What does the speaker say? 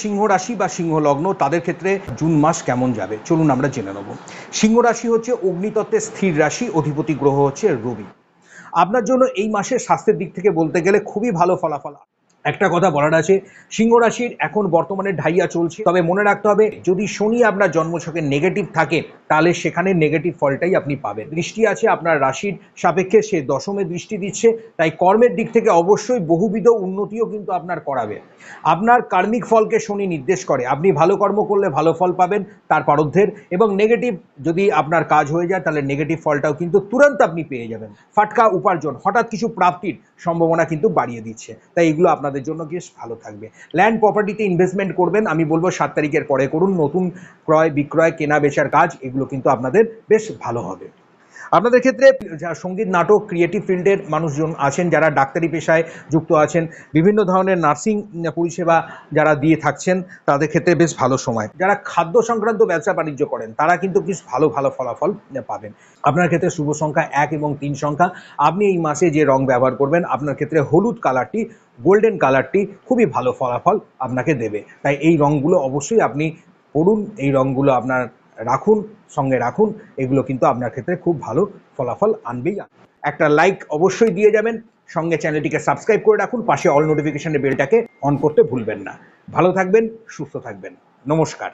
সিংহ রাশি বা সিংহ লগ্ন তাদের ক্ষেত্রে জুন মাস কেমন যাবে চলুন আমরা জেনে নেব। সিংহ রাশি হচ্ছে অগ্নিতত্ত্বের স্থির রাশি, অধিপতি গ্রহ হচ্ছে রবি। আপনার জন্য এই মাসে স্বাস্থ্যের দিক থেকে বলতে গেলে খুবই ভালো ফলাফল। একটা কথা বলার আছে, সিংহ রাশির এখন বর্তমানে ঢাইয়া চলছে, তবে মনে রাখতে হবে যদি শনি আপনার জন্মছকে নেগেটিভ থাকে তাহলে সেখানে নেগেটিভ ফলটাই আপনি পাবেন। দৃষ্টি আছে আপনার রাশির সাপেক্ষে, সে দশমে দৃষ্টি দিচ্ছে, তাই কর্মের দিক থেকে অবশ্যই বহুবিধ উন্নতিও কিন্তু আপনার করাবে। আপনার কার্মিক ফলকে শনি নির্দেশ করে, আপনি ভালো কর্ম করলে ভালো ফল পাবেন তার পারদ্ধের, এবং নেগেটিভ যদি আপনার কাজ হয়ে যায় তাহলে নেগেটিভ ফলটাও কিন্তু তুরন্ত আপনি পেয়ে যাবেন। ফাটকা উপার্জন, হঠাৎ কিছু প্রাপ্তির সম্ভাবনা কিন্তু বাড়িয়ে দিচ্ছে, তাই এগুলো আপনাদের জন্য বেশ ভালো থাকবে। ল্যান্ড প্রপার্টিতে ইনভেস্টমেন্ট করবেন, আমি বলবো 7 তারিখের পরে করুন। নতুন ক্রয় বিক্রয় কেনা বেচার কাজ এগুলো কিন্তু আপনাদের বেশ ভালো হবে। আপনাদের ক্ষেত্রে সঙ্গীত নাটক ক্রিয়েটিভ ফিল্ডের মানুষজন আছেন, যারা ডাক্তারি পেশায় যুক্ত আছেন, বিভিন্ন ধরনের নার্সিং পরিষেবা যারা দিয়ে থাকছেন, তাদের ক্ষেত্রে বেশ ভালো সময়। যারা খাদ্য সংক্রান্ত ব্যবসা বাণিজ্য করেন তারা কিন্তু বেশ ভালো ভালো ফলাফল পাবেন। আপনার ক্ষেত্রে শুভ সংখ্যা 1 এবং 3 সংখ্যা। আপনি এই মাসে যে রং ব্যবহার করবেন, আপনার ক্ষেত্রে হলুদ কালারটি, গোল্ডেন কালারটি খুবই ভালো ফলাফল আপনাকে দেবে, তাই এই রঙগুলো অবশ্যই আপনি পড়ুন, এই রঙগুলো আপনার রাখুন, সঙ্গে রাখুন, এগুলো কিন্তু আপনার ক্ষেত্রে খুব ভালো ফলাফল আনবেই। একটা লাইক অবশ্যই দিয়ে যাবেন, সঙ্গে চ্যানেলটিকে সাবস্ক্রাইব করে রাখুন, পাশে অল নোটিফিকেশনের বেলটাকে অন করতে ভুলবেন না। ভালো থাকবেন, সুস্থ থাকবেন, নমস্কার।